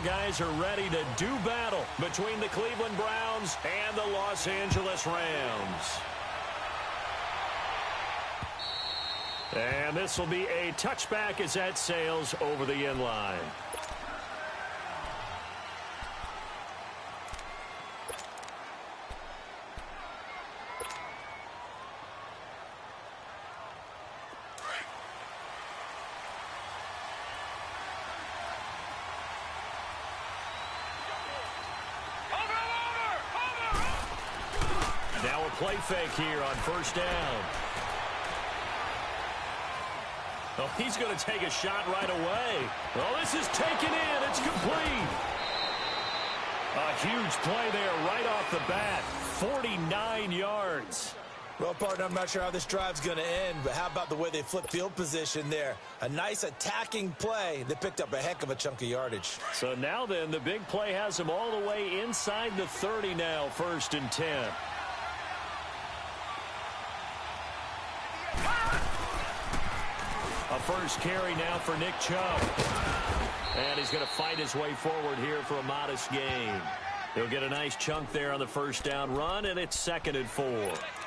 guys are ready to do battle between the Cleveland Browns and the Los Angeles Rams. And this will be a touchback as that sails over the end line. Now a play fake here on first down. Oh, he's going to take a shot right away. Oh, this is taken in. It's complete. A huge play there right off the bat. 49 yards. Well, partner, I'm not sure how this drive's going to end, but how about the way they flip field position there? A nice attacking play. They picked up a heck of a chunk of yardage. So now then, the big play has them all the way inside the 30 now, 1st and 10. A first carry now for Nick Chubb. And he's going to fight his way forward here for a modest gain. He'll get a nice chunk there on the first down run, and it's 2nd and 4.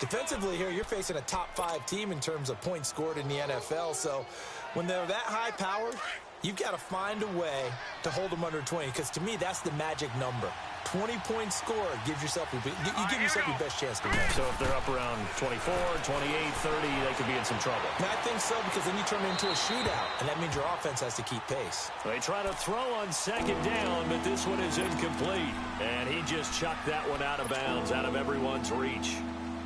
Defensively here, you're facing a top 5 team in terms of points scored in the NFL. So when they're that high powered, you've got to find a way to hold them under 20, because to me, that's the magic number. 20-point score gives yourself you give yourself your best chance to win. So if they're up around 24, 28, 30, they could be in some trouble. And I think so, because then you turn it into a shootout, and that means your offense has to keep pace. They try to throw on 2nd down, but this one is incomplete. And he just chucked that one out of bounds, out of everyone's reach.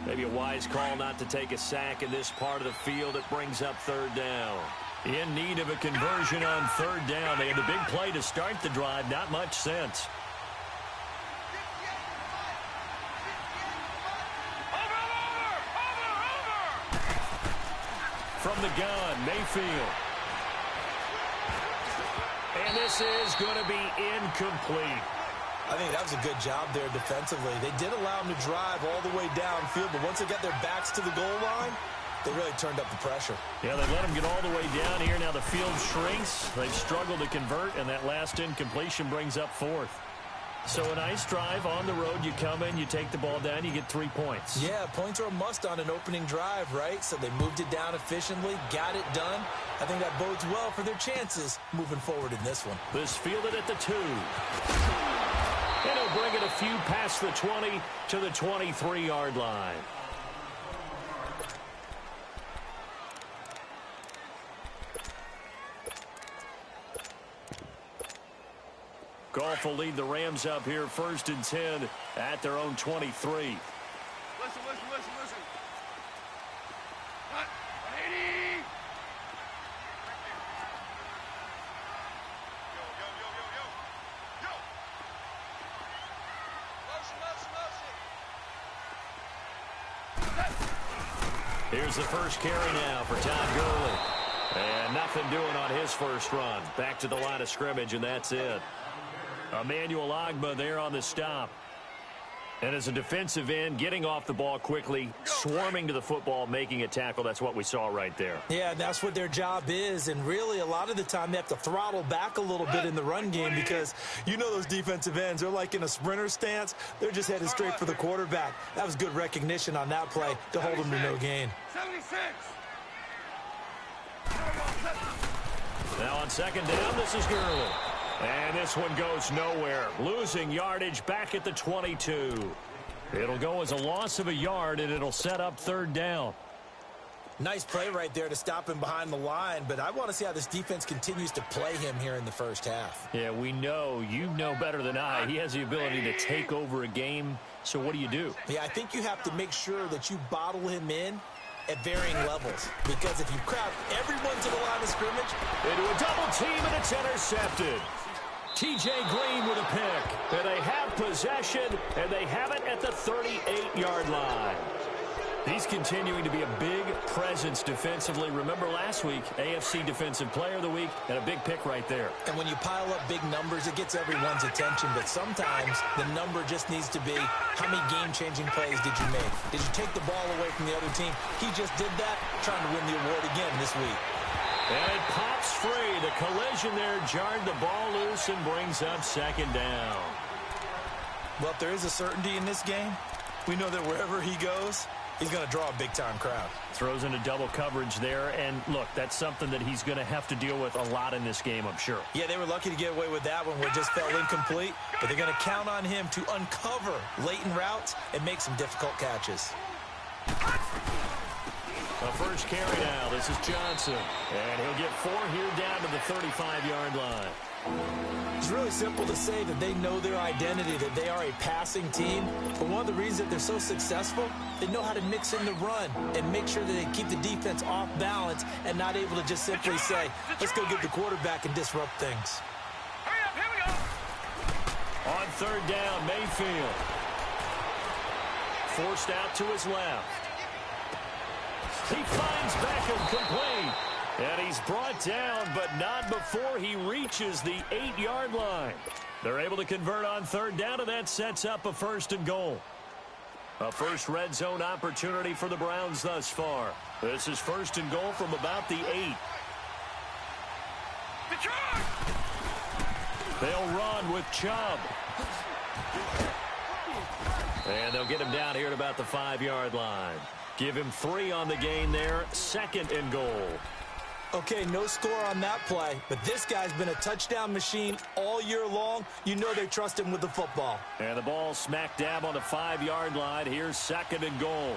Maybe a wise call not to take a sack in this part of the field. It brings up 3rd down. In need of a conversion on 3rd down. They had the big play to start the drive. Not much sense. From the gun, Mayfield. And this is going to be incomplete. I think that was a good job there defensively. They did allow them to drive all the way downfield, but once they got their backs to the goal line, they really turned up the pressure. Yeah, they let them get all the way down here. Now the field shrinks. They've struggled to convert, and that last incompletion brings up 4th. So a nice drive on the road. You come in, you take the ball down, you get 3 points. Yeah, points are a must on an opening drive, right? So they moved it down efficiently, got it done. I think that bodes well for their chances moving forward in this one. This fielded at the 2. And he'll bring it a few past the 20 to the 23-yard line. Goff will lead the Rams up here 1st and 10 at their own 23. Listen. Cut. 80. Yo. Motion. Here's the first carry now for Todd Gurley. And nothing doing on his first run. Back to the line of scrimmage, and that's it. Emmanuel Ogbah there on the stop. And as a defensive end, getting off the ball quickly, swarming to the football, making a tackle. That's what we saw right there. Yeah, that's what their job is. And really, a lot of the time, they have to throttle back a little bit in the run game, because you know those defensive ends, they're like in a sprinter stance. They're just headed straight for the quarterback. That was good recognition on that play to hold them to no gain. 76. Now on 2nd down, this is Gurley. And this one goes nowhere. Losing yardage back at the 22. It'll go as a loss of a yard, and it'll set up 3rd down. Nice play right there to stop him behind the line, but I want to see how this defense continues to play him here in the first half. Yeah, we know. You know better than I. He has the ability to take over a game. So what do you do? Yeah, I think you have to make sure that you bottle him in at varying levels, because if you crowd everyone to the line of scrimmage. Into a double team, and it's intercepted. T.J. Green with a pick. And they have possession, and they have it at the 38-yard line. He's continuing to be a big presence defensively. Remember last week, AFC Defensive Player of the Week, and a big pick right there. And when you pile up big numbers, it gets everyone's attention. But sometimes the number just needs to be, how many game-changing plays did you make? Did you take the ball away from the other team? He just did that, trying to win the award again this week. And it pops free. The collision there jarred the ball loose and brings up second down. Well, if there is a certainty in this game, we know that wherever he goes, he's going to draw a big-time crowd. Throws into double coverage there, and look, that's something that he's going to have to deal with a lot in this game, I'm sure. Yeah, they were lucky to get away with that one where it just fell incomplete, but they're going to count on him to uncover latent routes and make some difficult catches. The first carry now. This is Johnson, and he'll get 4 here down to the 35-yard line. It's really simple to say that they know their identity, that they are a passing team. But one of the reasons that they're so successful, they know how to mix in the run and make sure that they keep the defense off balance and not able to just simply say, let's go get the quarterback and disrupt things. Hurry up, here we go. On third down, Mayfield. Forced out to his left. He finds Beckham complete. And he's brought down, but not before he reaches the 8-yard line. They're able to convert on third down, and that sets up a 1st and goal. A first red zone opportunity for the Browns thus far. This is 1st and goal from about the 8. Detroit! They'll run with Chubb. And they'll get him down here at about the 5-yard line. Give him 3 on the gain there. 2nd and goal. Okay, no score on that play, but this guy's been a touchdown machine all year long. You know they trust him with the football. And the ball smack dab on the 5-yard line. Here's 2nd and goal.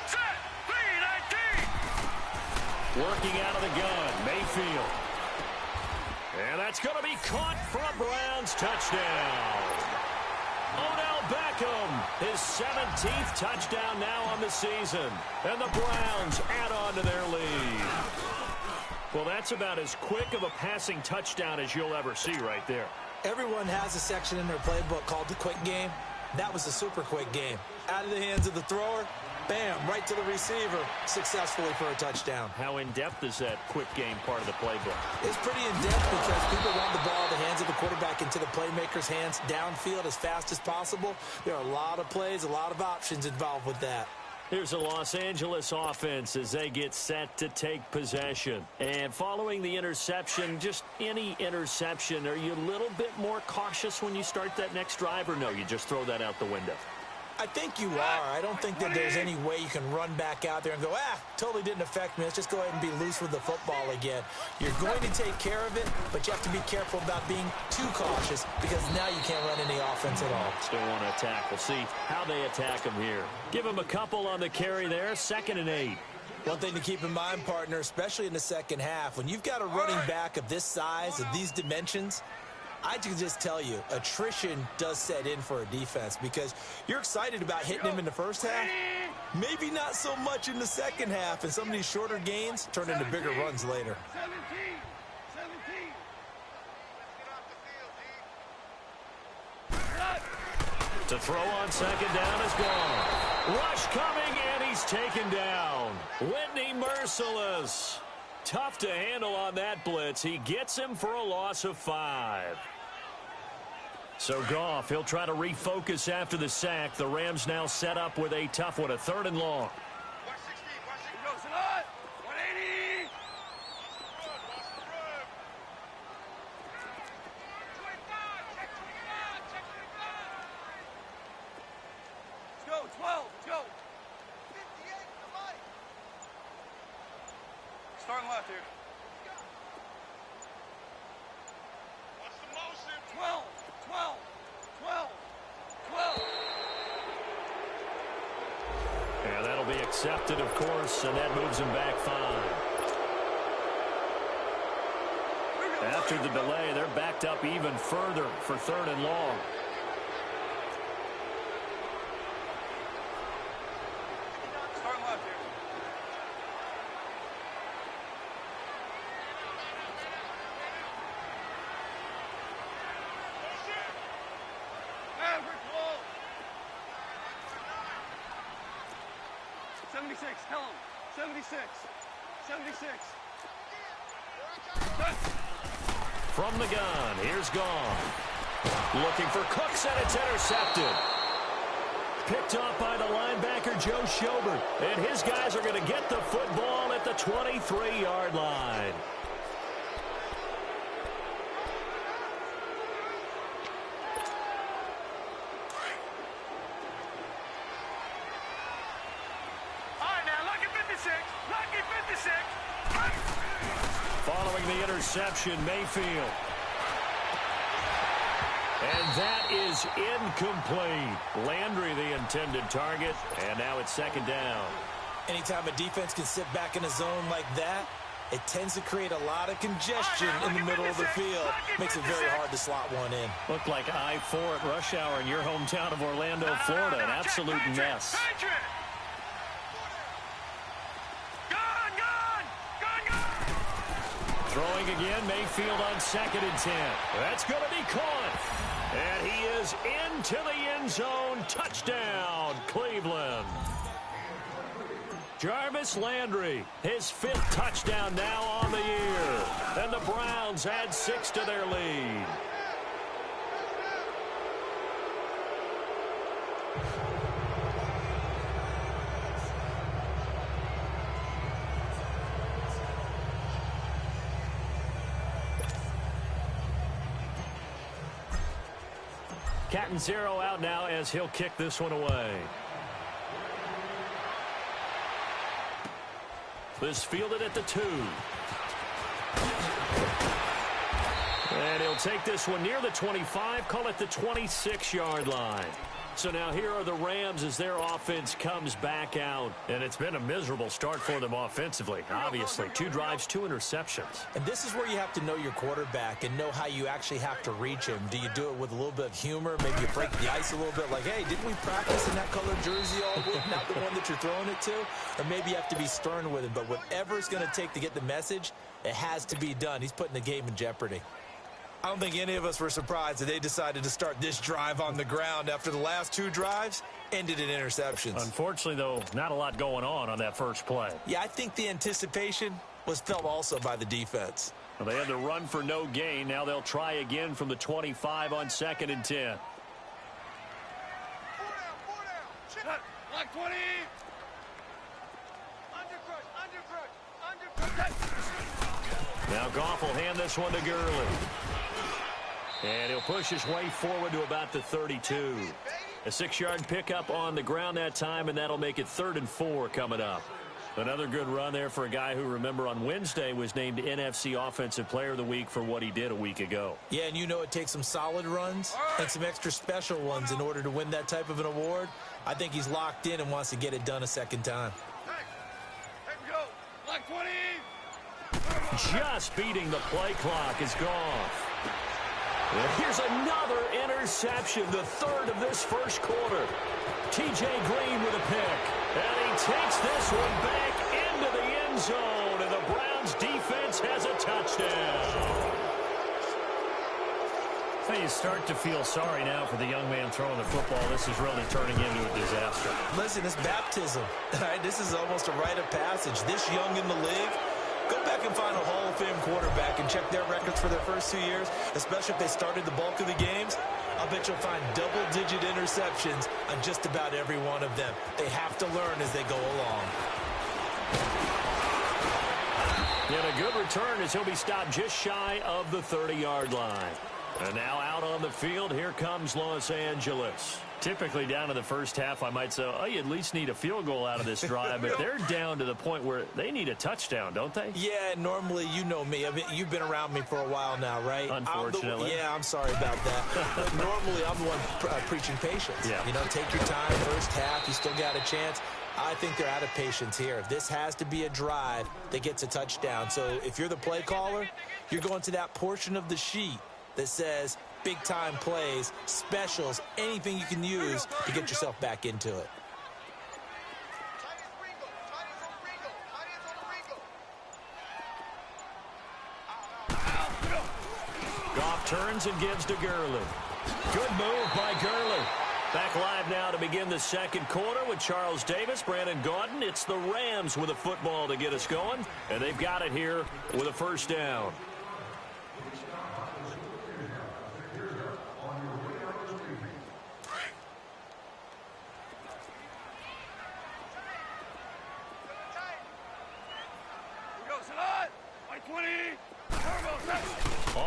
Set, 3-19. Working out of the gun, Mayfield. And that's going to be caught for a Browns touchdown. Odell Beckham, his 17th touchdown now on the season. And the Browns add on to their lead. Well, that's about as quick of a passing touchdown as you'll ever see right there. Everyone has a section in their playbook called the quick game. That was a super quick game. Out of the hands of the thrower, bam, right to the receiver, successfully for a touchdown. How in-depth is that quick game part of the playbook? It's pretty in-depth because people want the ball in the hands of the quarterback into the playmaker's hands downfield as fast as possible. There are a lot of plays, a lot of options involved with that. Here's the Los Angeles offense as they get set to take possession. And following the interception, just any interception, are you a little bit more cautious when you start that next drive, or no, you just throw that out the window? I think you are. I don't think that there's any way you can run back out there and go, totally didn't affect me. Let's just go ahead and be loose with the football again. You're going to take care of it, but you have to be careful about being too cautious because now you can't run any offense at all. Still want to attack. We'll see how they attack him here. Give him a couple on the carry there. 2nd and 8. One thing to keep in mind, partner, especially in the second half, when you've got a running back of this size, of these dimensions, I can just tell you, attrition does set in for a defense because you're excited about hitting him in the first half. Maybe not so much in the second half, and some of these shorter gains turn into bigger runs later. 17. To throw on 2nd down is gone. Rush coming, and he's taken down. Whitney Merciless. Tough to handle on that blitz. He gets him for a loss of 5. So Goff, he'll try to refocus after the sack. The Rams now set up with a tough one, a 3rd and long. 116. Goes a lot. 180. Let's go, 12. Let's go. 58. Starting left here. What's the motion? 12. 12. 12. 12. And that'll be accepted, of course, and that moves him back 5. After the delay, they're backed up even further for 3rd and long. Starting left here. Average wall. 76. Tell him. 76. 76. From the gun, here's Goff. Looking for Cooks, and it's intercepted. Picked off by the linebacker, Joe Schobert. And his guys are going to get the football at the 23-yard line. Following the interception, Mayfield. And that is incomplete. Landry, the intended target, and now it's second down. Anytime a defense can sit back in a zone like that, it tends to create a lot of congestion in the middle of the field. Makes it very hard to slot one in. Looked like I-4 at rush hour in your hometown of Orlando, Florida. An absolute mess. Throwing again, Mayfield on 2nd and 10. That's going to be caught. And he is into the end zone. Touchdown, Cleveland. Jarvis Landry, his 5th touchdown now on the year. And the Browns add 6 to their lead. Catanzaro out now as he'll kick this one away. This fielded at the 2. And he'll take this one near the 25, call it the 26-yard line. So now here are the Rams as their offense comes back out. And it's been a miserable start for them offensively, obviously. 2 drives, 2 interceptions. And this is where you have to know your quarterback and know how you actually have to reach him. Do you do it with a little bit of humor? Maybe you break the ice a little bit like, hey, didn't we practice in that colored jersey all week? Not the one that you're throwing it to? Or maybe you have to be stern with him. But whatever it's going to take to get the message, it has to be done. He's putting the game in jeopardy. I don't think any of us were surprised that they decided to start this drive on the ground after the last 2 drives ended in interceptions. Unfortunately, though, not a lot going on that first play. Yeah, I think the anticipation was felt also by the defense. Well, they had the run for no gain. Now they'll try again from the 25 on 2nd and 10. Block 20. Now Goff will hand this one to Gurley. And he'll push his way forward to about the 32. A 6-yard pickup on the ground that time, and that'll make it 3rd and 4 coming up. Another good run there for a guy who, remember, on Wednesday was named NFC Offensive Player of the Week for what he did a week ago. Yeah, and you know it takes some solid runs and some extra special ones in order to win that type of an award. I think he's locked in and wants to get it done a second time. Hey, go. Block 20. Just beating the play clock is Goff. And here's another interception, the 3rd of this first quarter. T.J. Green with a pick. And he takes this one back into the end zone. And the Browns defense has a touchdown. So you start to feel sorry now for the young man throwing the football. This is really turning into a disaster. Listen, it's baptism. All right, this is almost a rite of passage. This young in the league, go back and find a Hall of Fame quarterback and check their records for their first 2 years, especially if they started the bulk of the games. I'll bet you'll find double-digit interceptions on just about every one of them. They have to learn as they go along. And a good return as he'll be stopped just shy of the 30-yard line. And now out on the field, here comes Los Angeles. Typically down to the first half, I might say, oh, you at least need a field goal out of this drive. But they're down to the point where they need a touchdown, don't they? Yeah, normally, you know me. I mean, you've been around me for a while now, right? Unfortunately. I'm sorry about that. But normally, I'm the one preaching patience. Yeah. You know, take your time, first half, you still got a chance. I think they're out of patience here. If this has to be a drive that gets a touchdown. So if you're the play caller, you're going to that portion of the sheet that says big-time plays, specials, anything you can use to get yourself back into it. Goff turns and gives to Gurley. Good move by Gurley. Back live now to begin the second quarter with Charles Davis, Brandon Gaudin. It's the Rams with a football to get us going, and they've got it here with a first down.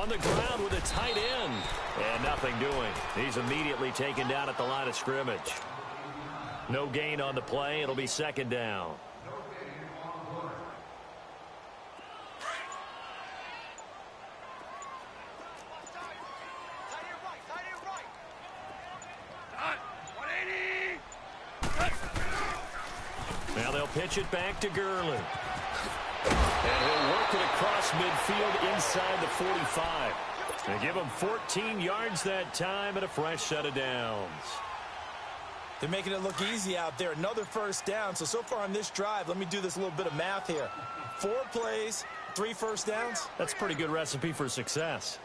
On the ground with a tight end. And nothing doing. He's immediately taken down at the line of scrimmage. No gain on the play. It'll be second down. Now they'll pitch it back to Gurley. And he'll work it across midfield inside the 45. They give him 14 yards that time and a fresh set of downs. They're making it look easy out there. Another first down. So far on this drive, let me do this little bit of math here. 4 plays, 3 first downs. That's a pretty good recipe for success.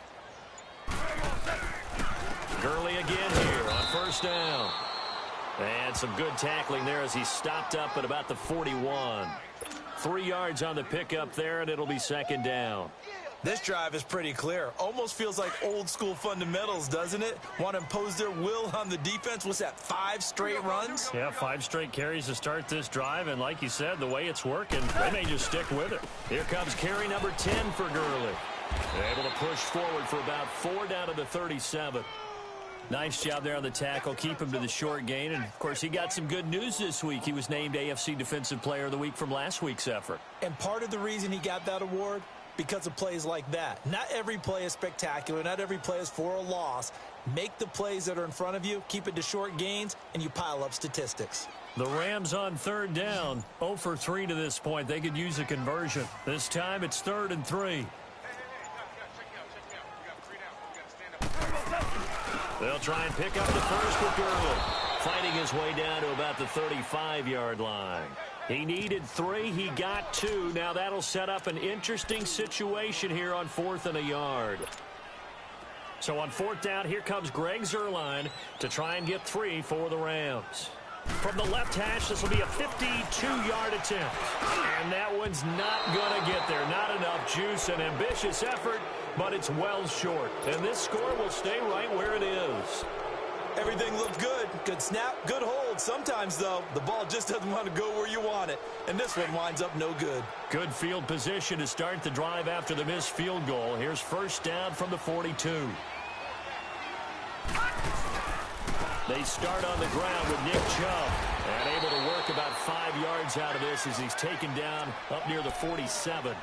Gurley again here on first down. And some good tackling there as he stopped up at about the 41. 3 yards on the pickup there, and it'll be second down. This drive is pretty clear. Almost feels like old school fundamentals, doesn't it? Want to impose their will on the defense. What's that, 5 straight runs? Yeah, 5 straight carries to start this drive, and like you said, the way it's working, they may just stick with it. Here comes carry number 10 for Gurley. They're able to push forward for about 4 down to the 37. Nice job there on the tackle. Keep him to the short gain. And, of course, he got some good news this week. He was named AFC Defensive Player of the Week from last week's effort. And part of the reason he got that award, because of plays like that. Not every play is spectacular. Not every play is for a loss. Make the plays that are in front of you, keep it to short gains, and you pile up statistics. The Rams on third down. 0 for 3 to this point. They could use a conversion. This time it's 3rd and 3. They'll try and pick up the first with Gurley. Fighting his way down to about the 35-yard line. He needed 3. He got 2. Now that'll set up an interesting situation here on 4th and a yard. So on 4th down, here comes Greg Zuerlein to try and get 3 for the Rams. From the left hash, this will be a 52-yard attempt. And that one's not going to get there. Not enough juice. An ambitious effort, but it's well short. And this score will stay right where it is. Everything looked good. Good snap, good hold. Sometimes, though, the ball just doesn't want to go where you want it. And this one winds up no good. Good field position to start the drive after the missed field goal. Here's first down from the 42. They start on the ground with Nick Chubb. And able to work about 5 yards out of this as he's taken down up near the 47.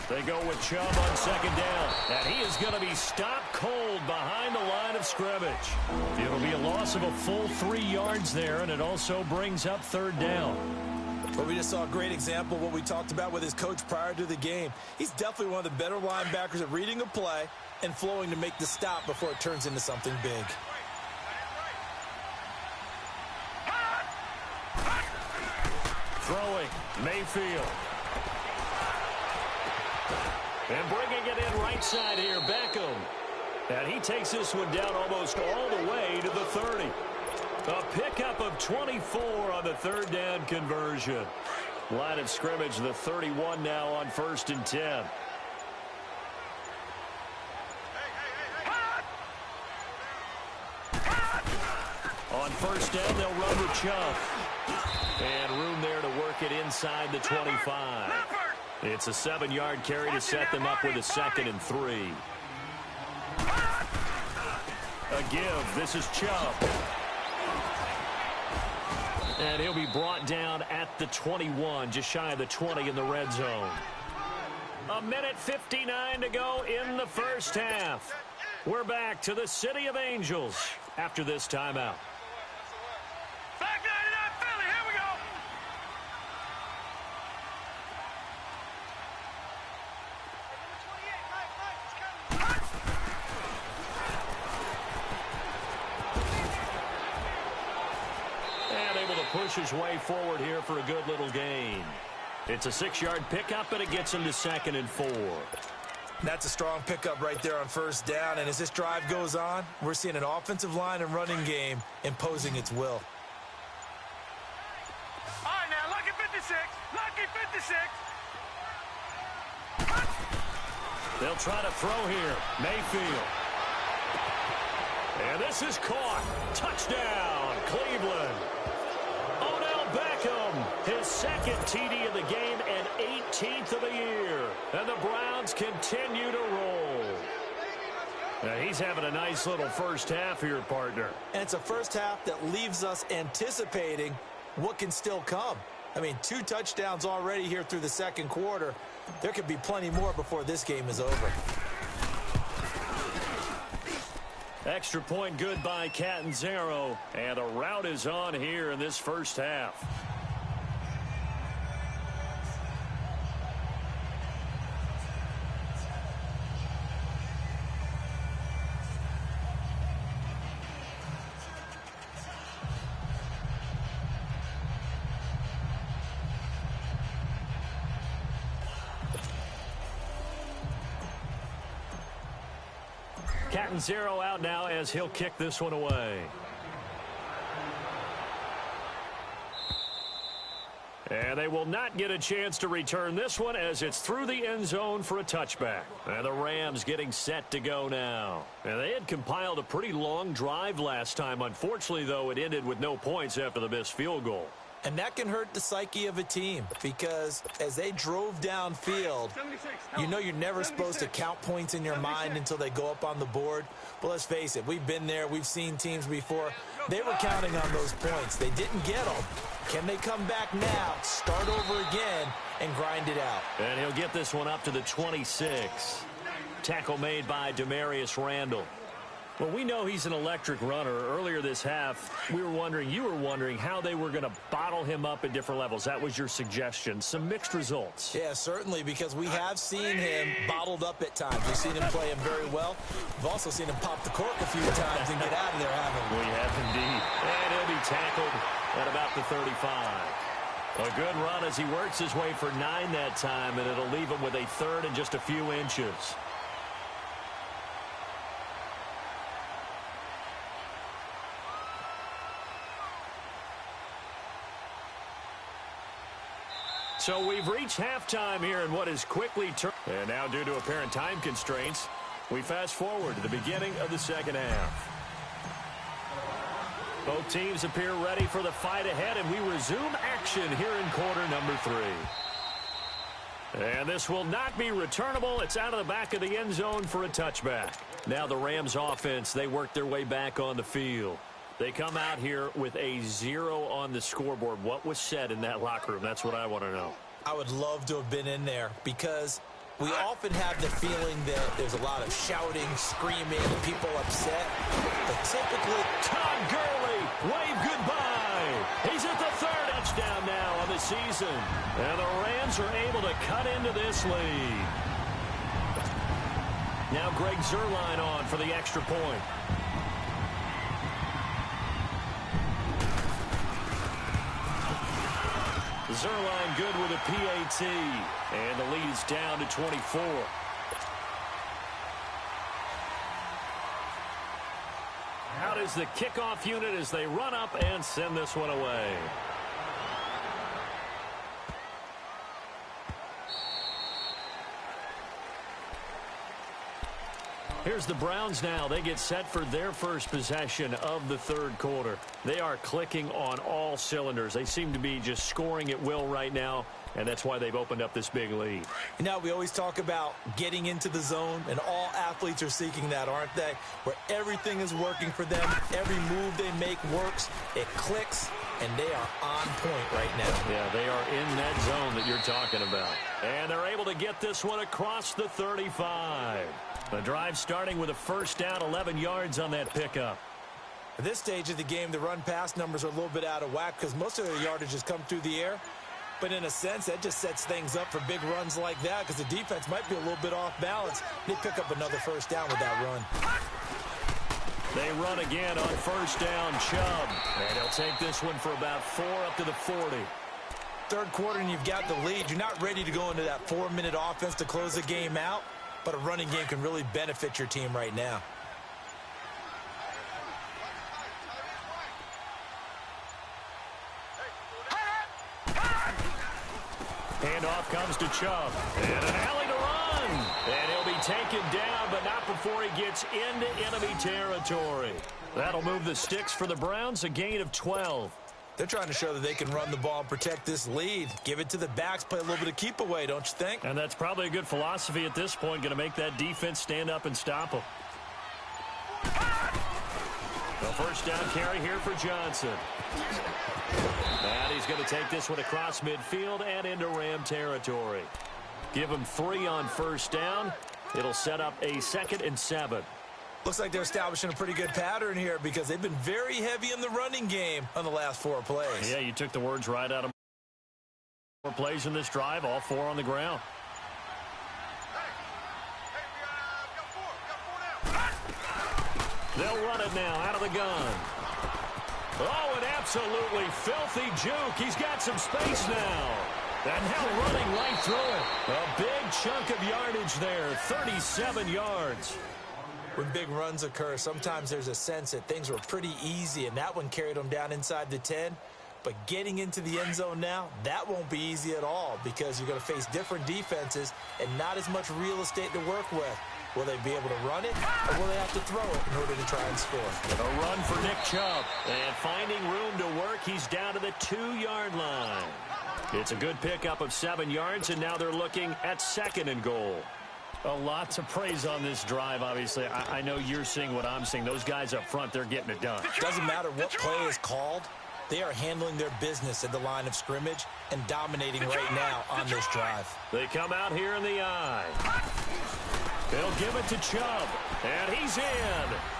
They go with Chubb on second down. And he is going to be stopped cold behind the line of scrimmage. It'll be a loss of a full 3 yards there, and it also brings up third down. But we just saw a great example of what we talked about with his coach prior to the game. He's definitely one of the better linebackers at reading a play and flowing to make the stop before it turns into something big. Throwing, Mayfield. And bringing it in right side here, Beckham. And he takes this one down almost all the way to the 30. A pickup of 24 on the third down conversion. Line of scrimmage, the 31 now on 1st and 10. On first down, they'll run with Chubb. And room there to work it inside the 25. It's a 7-yard carry to set them up with a 2nd and 3. A give. This is Chubb. And he'll be brought down at the 21, just shy of the 20 in the red zone. 1:59 to go in the first half. We're back to the City of Angels after this timeout. Back 99 Philly, here we go. And able to push his way forward here for a good little gain. It's a 6-yard pickup, and it gets him to 2nd and 4. That's a strong pickup right there on first down. And as this drive goes on, we're seeing an offensive line and running game imposing its will. All right, now, lucky 56. Lucky 56. They'll try to throw here. Mayfield. And this is caught. Touchdown, Cleveland. Odell Beckham, his second TD of the game and 18th of the year. And the Browns continue to roll. Now he's having a nice little first half here, partner. And it's a first half that leaves us anticipating what can still come. I mean, 2 touchdowns already here through the second quarter. There could be plenty more before this game is over. Extra point good by Catanzaro. And the route is on here in this first half. Catanzaro out now as he'll kick this one away. And they will not get a chance to return this one as it's through the end zone for a touchback. And the Rams getting set to go now. And they had compiled a pretty long drive last time. Unfortunately, though, it ended with no points after the missed field goal. And that can hurt the psyche of a team because as they drove downfield, you know you're never supposed to count points in your mind until they go up on the board. But let's face it, we've been there. We've seen teams before. They were counting on those points. They didn't get them. Can they come back now, start over again, and grind it out? And he'll get this one up to the 26. Tackle made by Demarius Randall. Well, we know he's an electric runner. Earlier this half, you were wondering how they were going to bottle him up at different levels. That was your suggestion. Some mixed results. Yeah, certainly, because we have seen him bottled up at times. We've seen him play him very well. We've also seen him pop the cork a few times and get out of there, haven't we? We have indeed. And he'll be tackled at about the 35. A good run as he works his way for 9 that time, and it'll leave him with a third and just a few inches. So we've reached halftime here in what is quickly turned. And now due to apparent time constraints, we fast forward to the beginning of the second half. Both teams appear ready for the fight ahead, and we resume action here in quarter number 3. And this will not be returnable. It's out of the back of the end zone for a touchback. Now the Rams offense, they work their way back on the field. They come out here with a 0 on the scoreboard. What was said in that locker room? That's what I want to know. I would love to have been in there because we often have the feeling that there's a lot of shouting, screaming, people upset. But typically, Todd Gurley, wave goodbye. He's at the 3rd touchdown now of the season. And the Rams are able to cut into this lead. Now Greg Zuerlein on for the extra point. Zuerlein good with a PAT. And the lead is down to 24. Out is the kickoff unit as they run up and send this one away. Here's the Browns now. They get set for their first possession of the third quarter. They are clicking on all cylinders. They seem to be just scoring at will right now, and that's why they've opened up this big lead. You know, we always talk about getting into the zone, and all athletes are seeking that, aren't they? Where everything is working for them. Every move they make works. It clicks, and they are on point right now. Yeah, they are in that zone that you're talking about. And they're able to get this one across the 35. The drive starting with a first down, 11 yards on that pickup. At this stage of the game, the run-pass numbers are a little bit out of whack because most of their yardage has come through the air. But in a sense, that just sets things up for big runs like that because the defense might be a little bit off balance. They pick up another first down with that run. They run again on first down, Chubb. And he'll take this one for about 4 up to the 40. Third quarter and you've got the lead. You're not ready to go into that 4-minute offense to close the game out. But a running game can really benefit your team right now. Handoff comes to Chubb. And an alley to run. run. And he'll be taken down, but not before he gets into enemy territory. That'll move the sticks for the Browns, a gain of 12. They're trying to show that they can run the ball and protect this lead. Give it to the backs, play a little bit of keep away, don't you think? And that's probably a good philosophy at this point, going to make that defense stand up and stop them. The first down carry here for Johnson. And he's going to take this one across midfield and into Ram territory. Give him 3 on first down. It'll set up a 2nd and 7. Looks like they're establishing a pretty good pattern here because they've been very heavy in the running game on the last 4 plays. Yeah, you took the words right out of 4 plays in this drive, all 4 on the ground. They'll run it now out of the gun. Oh, an absolutely filthy juke. He's got some space now. And now running right through it. A big chunk of yardage there, 37 yards. When big runs occur, sometimes there's a sense that things were pretty easy, and that one carried them down inside the 10. But getting into the end zone now, that won't be easy at all because you're going to face different defenses and not as much real estate to work with. Will they be able to run it, or will they have to throw it in order to try and score? A run for Nick Chubb. And finding room to work, he's down to the 2-yard line. It's a good pickup of 7 yards, and now they're looking at 2nd and goal. A lot to praise on this drive, obviously. I know you're seeing what I'm seeing. Those guys up front, they're getting it done. Doesn't matter what play is called. They are handling their business at the line of scrimmage and dominating right now on this drive. They come out here in the eye. They'll give it to Chubb, and he's in.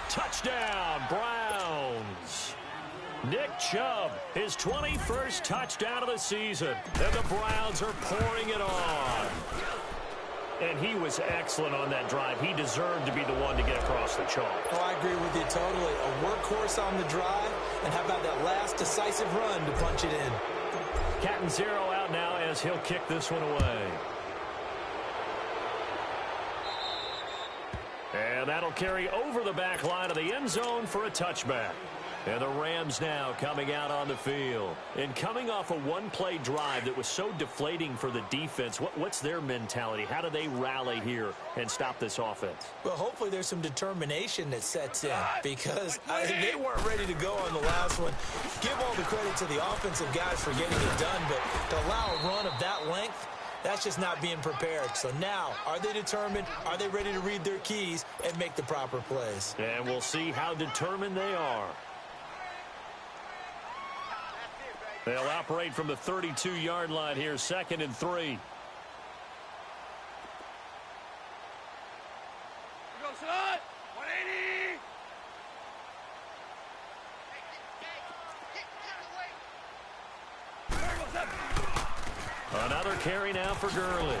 Touchdown, Browns. Nick Chubb, his 21st touchdown of the season, and the Browns are pouring it on. And he was excellent on that drive. He deserved to be the one to get across the chalk. Oh, I agree with you totally. A workhorse on the drive, and how about that last decisive run to punch it in? Captain Zero out now as he'll kick this one away. And that'll carry over the back line of the end zone for a touchback. And the Rams now coming out on the field. And coming off a one-play drive that was so deflating for the defense, what's their mentality? How do they rally here and stop this offense? Well, hopefully there's some determination that sets in because they weren't ready to go on the last one. Give all the credit to the offensive guys for getting it done, but to allow a run of that length, that's just not being prepared. So now, are they determined? Are they ready to read their keys and make the proper plays? And we'll see how determined they are. They'll operate from the 32-yard line here, 2nd and 3. Go, son! 180! Another carry now for Gurley.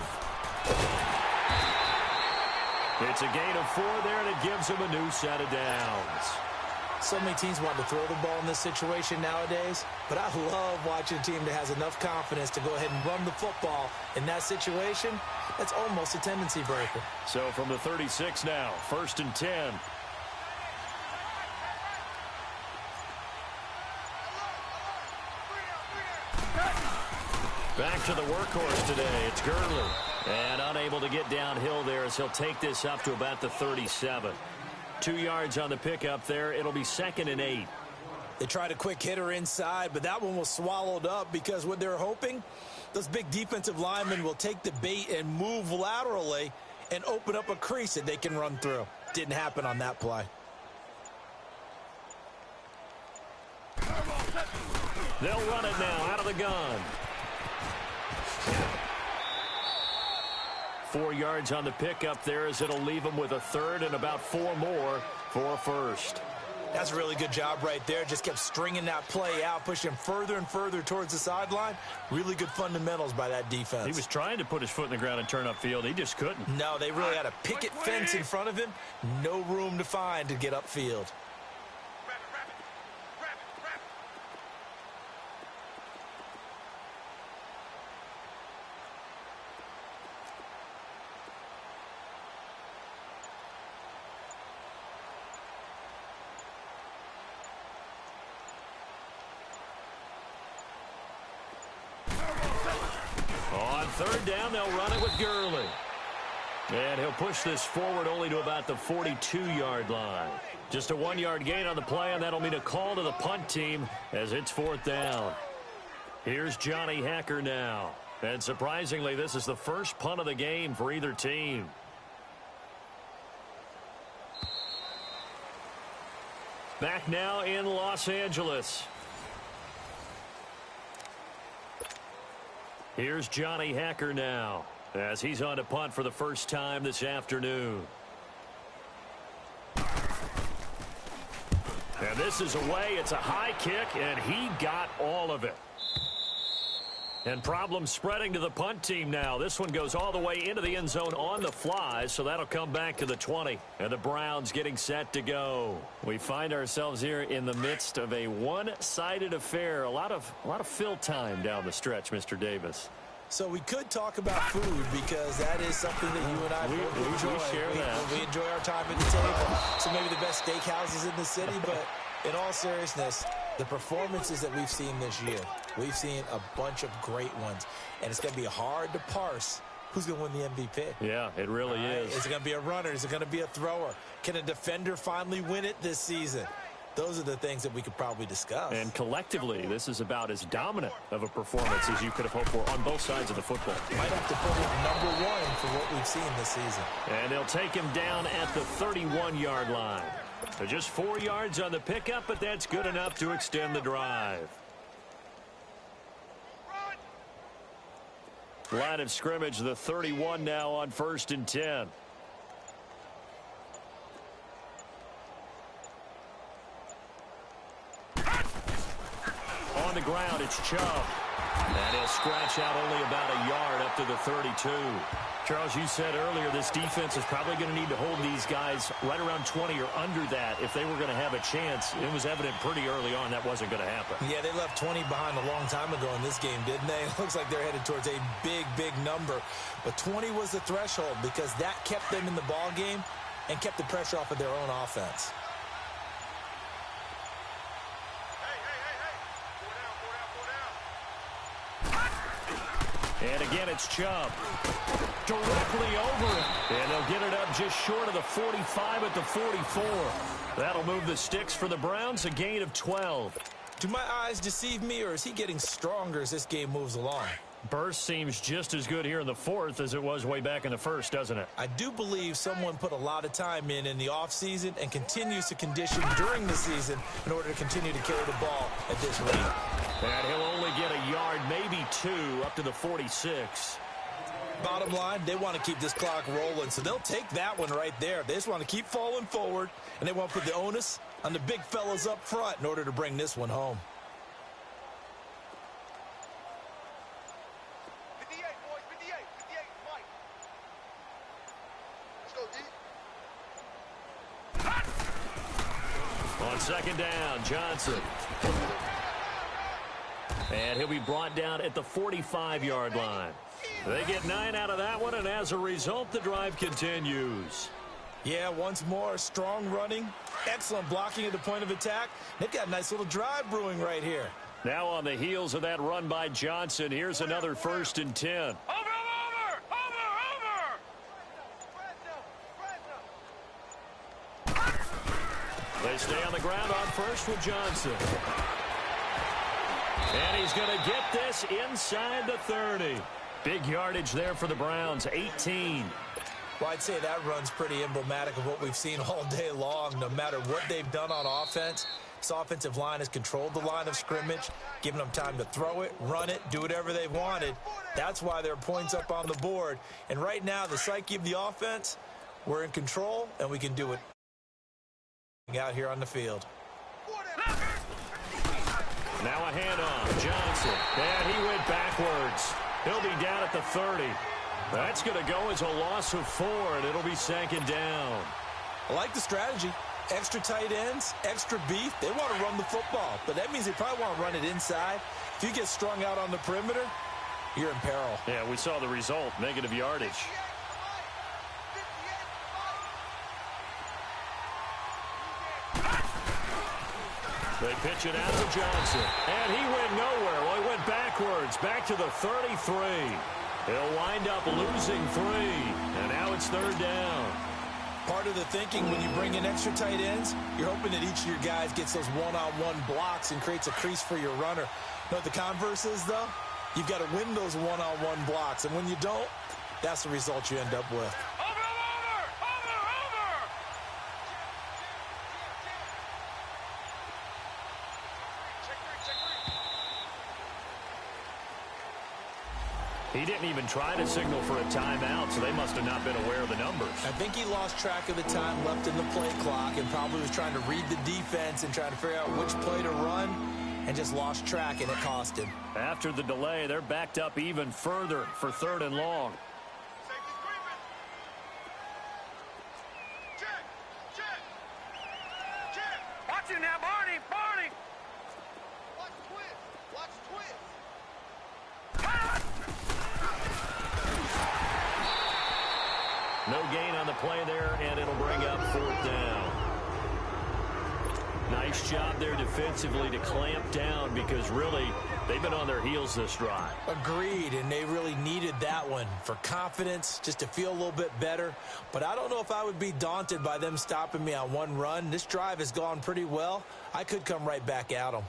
It's a gain of 4 there, and it gives him a new set of downs. So many teams want to throw the ball in this situation nowadays, but I love watching a team that has enough confidence to go ahead and run the football in that situation. That's almost a tendency breaker. So from the 36 now, 1st and 10. Back to the workhorse today. It's Gurley. And unable to get downhill there as he'll take this up to about the 37. 2 yards on the pickup there. It'll be 2nd and 8. They tried a quick hitter inside, but that one was swallowed up because what they're hoping, those big defensive linemen will take the bait and move laterally and open up a crease that they can run through. Didn't happen on that play. They'll run it now out of the gun. 4 yards on the pickup there as it'll leave them with a 3rd and about 4 more for a 1st. That's a really good job right there. Just kept stringing that play out, pushing him further and further towards the sideline. Really good fundamentals by that defense. He was trying to put his foot in the ground and turn upfield. He just couldn't. No, they really had a picket fence in front of him. No room to find to get upfield. On 3rd down, they'll run it with Gurley. And he'll push this forward only to about the 42-yard line. Just a 1-yard gain on the play, and that'll mean a call to the punt team as it's 4th down. Here's Johnny Hekker now. And surprisingly, this is the first punt of the game for either team. Back now in Los Angeles. Here's Johnny Hekker now as he's on to punt for the first time this afternoon. And this is away. It's a high kick, and he got all of it. And problems spreading to the punt team now. This one goes all the way into the end zone on the fly, so that'll come back to the 20. And the Browns getting set to go. We find ourselves here in the midst of a one-sided affair. A lot of fill time down the stretch, Mr. Davis. So we could talk about food because that is something that you and I enjoy. We share that. We enjoy our time at the table. So maybe the best steakhouses in the city, but in all seriousness, the performances that we've seen this year, we've seen a bunch of great ones. And it's going to be hard to parse who's going to win the MVP. Yeah, it really is. Is it going to be a runner? Is it going to be a thrower? Can a defender finally win it this season? Those are the things that we could probably discuss. And collectively, this is about as dominant of a performance as you could have hoped for on both sides of the football. Might have to put him #1 for what we've seen this season. And they'll take him down at the 31-yard line. So just 4 yards on the pickup, but that's good enough to extend the drive. Line of scrimmage, the 31 now on 1st and 10. On the ground, it's Chubb. And he'll scratch out only about a yard up to the 32. Charles, you said earlier this defense is probably going to need to hold these guys right around 20 or under that if they were going to have a chance. It was evident pretty early on that wasn't going to happen. Yeah, they left 20 behind a long time ago in this game, didn't they? It looks like they're headed towards a big, big number. But 20 was the threshold because that kept them in the ball game and kept the pressure off of their own offense. And again, it's Chubb. Directly over it. And they'll get it up just short of the 45 at the 44. That'll move the sticks for the Browns, a gain of 12. Do my eyes deceive me, or is he getting stronger as this game moves along? Burst seems just as good here in the 4th as it was way back in the 1st, doesn't it? I do believe someone put a lot of time in the offseason and continues to condition during the season in order to continue to carry the ball at this rate. And he'll only get a yard, maybe 2, up to the 46. Bottom line, they want to keep this clock rolling, so they'll take that one right there. They just want to keep falling forward, and they want to put the onus on the big fellas up front in order to bring this one home. 58, boys, 58, 58, Mike. Let's go, D. On 2nd down, Johnson. And he'll be brought down at the 45-yard line. They get 9 out of that one, and as a result, the drive continues. Yeah, once more, strong running, excellent blocking at the point of attack. They've got a nice little drive brewing right here. Now on the heels of that run by Johnson, here's another 1st and 10. Over! They stay on the ground on 1st with Johnson. And he's going to get this inside the 30. Big yardage there for the Browns, 18. Well, I'd say that run's pretty emblematic of what we've seen all day long. No matter what they've done on offense, this offensive line has controlled the line of scrimmage, given them time to throw it, run it, do whatever they wanted. That's why there are points up on the board. And right now, the psyche of the offense, we're in control, and we can do it out here on the field. Now a handoff, Johnson. And he went backwards. He'll be down at the 30. That's going to go as a loss of 4, and it'll be 2nd down. I like the strategy. Extra tight ends, extra beef. They want to run the football, but that means they probably want to run it inside. If you get strung out on the perimeter, you're in peril. Yeah, we saw the result, negative yardage. They pitch it out to Johnson, and he went nowhere. Well, he went backwards, back to the 33. He'll wind up losing 3, and now it's third down. Part of the thinking when you bring in extra tight ends, you're hoping that each of your guys gets those one-on-one blocks and creates a crease for your runner. You know what the converse is, though? You've got to win those one-on-one blocks, and when you don't, that's the result you end up with. He didn't even try to signal for a timeout, so they must have not been aware of the numbers. I think he lost track of the time left in the play clock and probably was trying to read the defense and trying to figure out which play to run and just lost track, and it cost him. After the delay, they're backed up even further for third and long. Watch him now, Barney! Barney! Watch twist! Watch twist! No gain on the play there, and it'll bring up fourth down. Nice job there defensively to clamp down because really they've been on their heels this drive. Agreed, and they really needed that one for confidence, just to feel a little bit better. But I don't know if I would be daunted by them stopping me on one run. This drive has gone pretty well. I could come right back at them.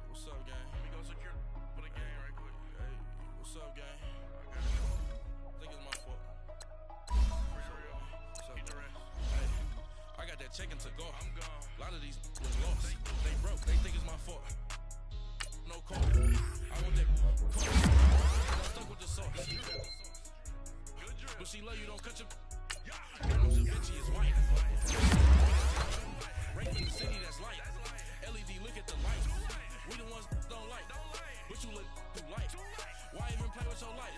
What's up, gang? Let me go secure for the game right quick. Hey, what's up, gang? I think it's my fault. What's up, hey, I got that check-in to go. I'm gone. A lot of these was lost. They broke. They think it's my fault. No call. I want that call. I'm stuck with the sauce. But she love you, don't cut your... Girls and bitchy is white. Rape in the city, that's light. LED, look at the light. We the ones don't like, but you look too light. Why even play with your life?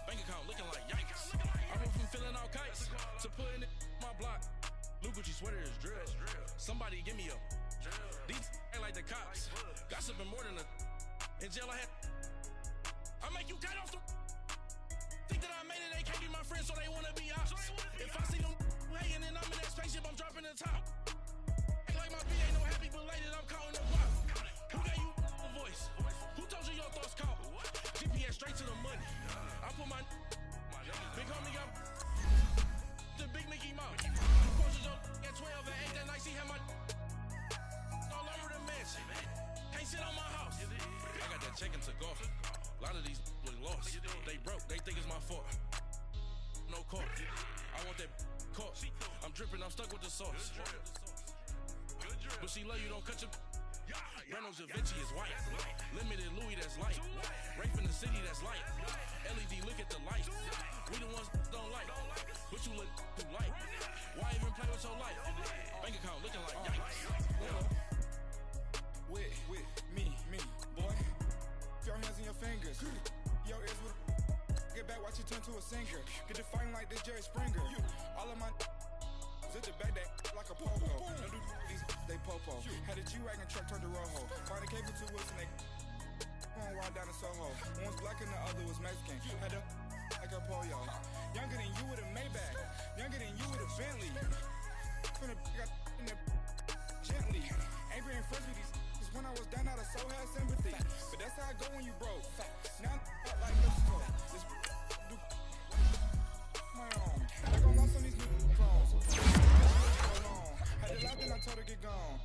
Bank account looking like yikes. I went from filling out kites to putting it in my block. Blue Gucci sweater is drill. Somebody give me a these ain't like the cops. Gossiping more than a in jail I had. I make you cut off the think that I made it. They can't be my friends, so they wanna be ops. If I see them hanging and I'm in that spaceship, I'm dropping the top. Ain't like my B ain't no happy belated. I'm counting the block. Who gave you a voice? Who told you your thoughts count? GPS straight to the money. I put my big homie got the big Mickey Mouse. Posted up at 12 and 8 that night. She had my all over the mansion. Can't sit on my house. I got that check-in to go. A lot of these was lost. They broke. They think it's my fault. No call. I want that caught. I'm dripping. I'm stuck with the sauce. But she love you. Don't cut your... Reynolds Da Vinci is white. Limited Louis, that's light. Rape in the city, that's light. LED, look at the light. We the ones don't like, but you look too light. Why even play with your life? Bank account looking like yikes. With me, boy. Your hands in your fingers. Your ears with get back, watch you turn to a singer. Get the fighting like this Jerry Springer. All of my at the back that like a pogo. No do these they popo. Had a G-Wagon truck turned to Rojo. Find a cable to woods and they going wild down in Soho. One was black and the other was Mexican. Had a like a polio. Younger than you with a Maybach. Younger than you with a Bentley. Finna got in the gently. Ain't been friends with these cause when I was down out of soul had sympathy. But that's how I go when you broke. Now I'm like Mexico. This do my own. I gon' lost on these new clones. Had the lot, then I told her get gone.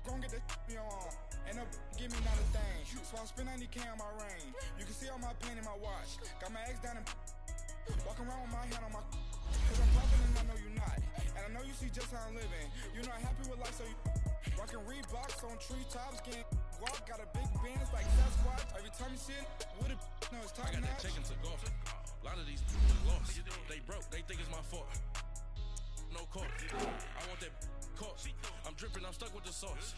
Gon' get that me on. And up, give me not a thing. So I spend 90K on my ring. You can see all my pain in my watch. Got my ex down in Walk around with my hand on my cause I'm popping and I know you're not. And I know you see just how I'm living. You're not happy with life, so you rockin' Reeboks on treetops, getting walk, got a big Benz like Sasquatch. Every time you see it, with it, no, it's top I got that notch. chicken to golf. A lot of these was lost. They broke, they think it's my fault. No court. I want that court. I'm dripping, I'm stuck with the sauce.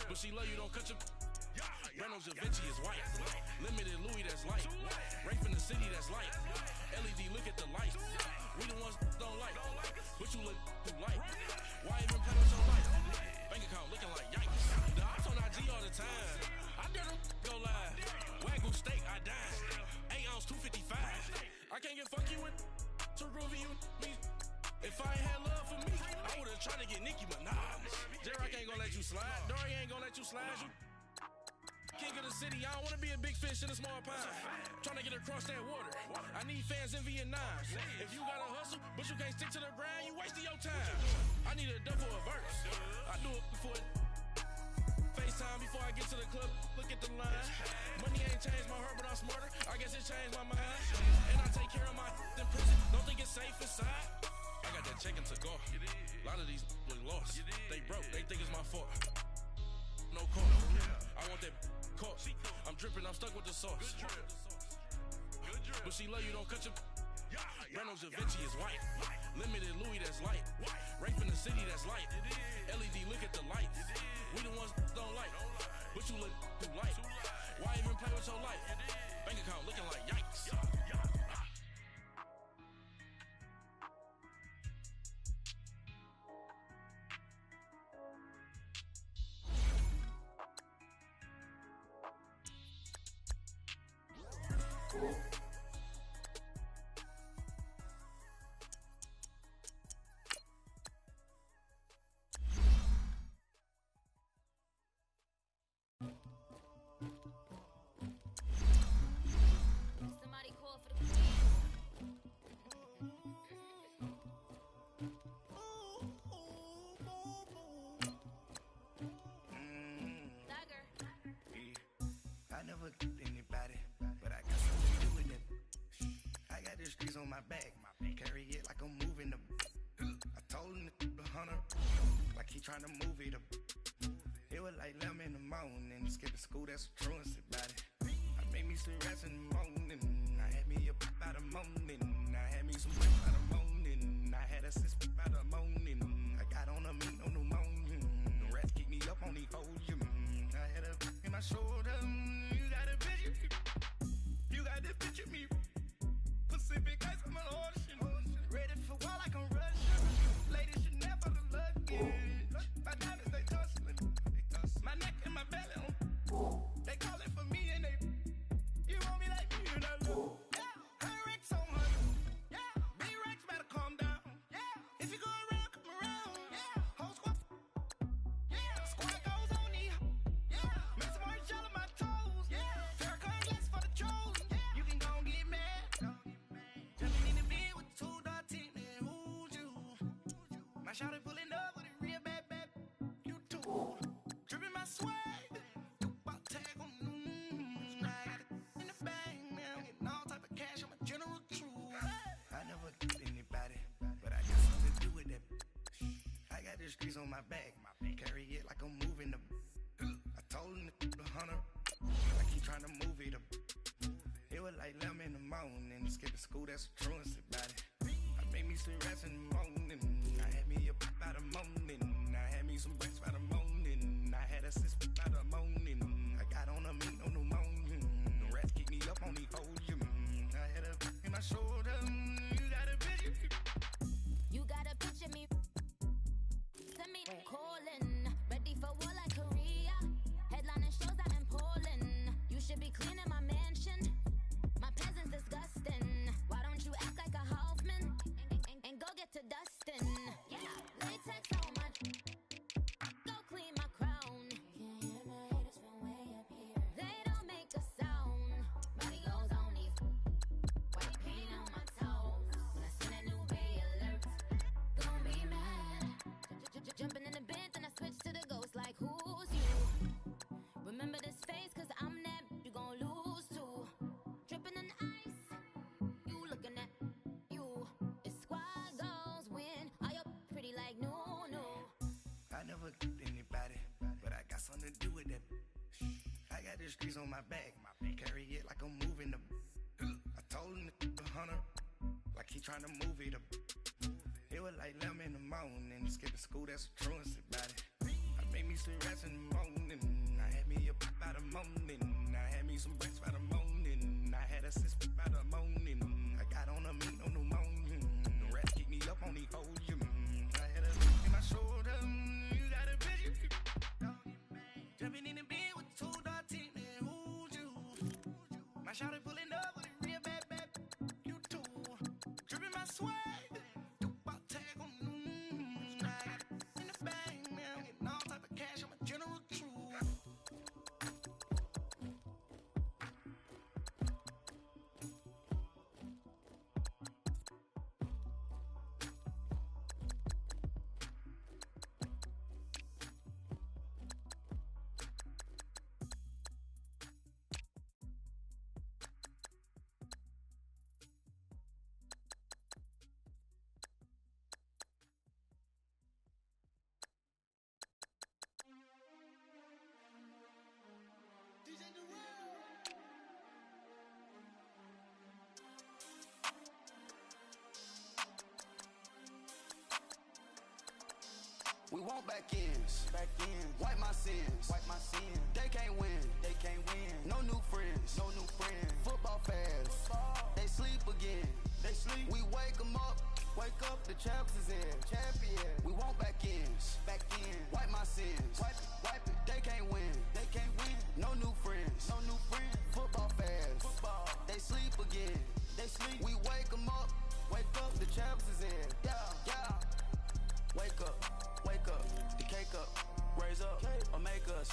But she love you, don't cut your. Reynolds Da Vinci is white. Limited Louis, that's light. Rape in the city, that's light. LED, look at the light. We the ones don't like. But you look too light. Why even play with your life? Bank account looking like yikes. The ops on IG all the time. I dare them go live. Wagyu steak, I dine. 8 ounce, 255. I can't get funky with to groovy you me. If I ain't had love for me, I would've tried to get Nicki Minaj. J-Rock ain't gonna let you slide. Dory ain't gonna let you slide. You king of the city, I don't wanna be a big fish in a small pond. Trying to get across that water. I need fans in Vietnam. If you gotta hustle, but you can't stick to the grind, you wasting your time. I need a double a verse. I do it before FaceTime before I get to the club. Look at the line. Money ain't changed my heart, but I'm smarter. I guess it changed my mind. And I take care of my in prison. Don't think it's safe inside. I got that chicken to go. A lot of these was lost. They broke, they think it's my fault. No court. I want that court. I'm dripping, I'm stuck with the sauce. But she love you, don't cut your. Reynolds Da Vinci is white. Limited Louis, that's light. Rape in the city, that's light. LED, look at the light. We the ones don't like. But you look too light. Why even play with your life? Bank account looking like yikes. Somebody call for the queen. Dagger. I never killed anybody, but I got something to do with it. I got the streets on my back, carry it like I'm moving the. I told him the hunter, like he trying to move it up. It was like 11 in the morning, skipping school, that's a truancy about it. I made me some rest in the morning, I had me a pop by the morning, I had me some rest by the morning, I had a sis by the morning, I got on a meat on the morning, the rats keep me up on the podium, I had a in my shoulder, you got a picture, you got this picture me, Pacific ice on my ocean, ready for war like I'm Russian, ladies should never the luggage, my diamonds they tussling, my neck and my belly on, they calling for me and they, you want me like me and I look, yeah, her Rex on her, yeah, B-Rex better calm down, yeah, if you go around, come around, yeah, whole squad, yeah, squad goes on the, yeah, make some more gel on my toes, yeah, Farrakhan glass for the trolls, yeah, you can go and get mad, jumping in the bed with 2 dark teeth, and who's you, my shawty pulling up with a real bad, you too, dripping my swag, about tag on, I got it in the bag, man, I'm getting all type of cash, I'm a general true, I never killed anybody, but I got something to do with that, I got the streets on my back, carry it like I'm moving the, I told him the hunter, like he trying to move it up, it was like 11 in the morning, skipping school, that's a truancy about it, I made me some rest in the morning, I had me a pop by the morning, I had me some breaks by the morning, I had a sis by the morning, I got on a meat on the morning, the rats keep me up on the podium, I had a in my shoulder, you got a picture, You got a picture me. Send me calling. Ready for war like Korea. Headlining shows out in Poland. You should be cleaning my mansion. My presence disgusting. Why don't you act like a Hoffman and go get to Dustin? Yeah, latex something to do with that. I got the streets on my back. Carry it like I'm moving the. I told him the hunter, like he trying to move it up. It was like 11 in the morning. Skipping school, that's a truancy about it. I made me some rats in the morning. I had me a pop by the morning. I had me some bricks by the morning. I had a sis by the morning. I got on a meat on the morning. The rats keep me up on the podium. I had a look in my shoulder. You got a bitch. Jumping in the bed with 2 dark teeth. Who's you? My shawty pulling up with a real bad. You too. Dripping my swag. We want back ends. Wipe my sins. They can't win. No new friends. Football fans. They sleep again. We wake them up. The champs is in. We want back ends. Wipe my sins. Wipe it. They can't win. No new friends. Football fans. They sleep again. We wake them up. The champs is in. Yeah. Wake up, the cake up, raise up, or make us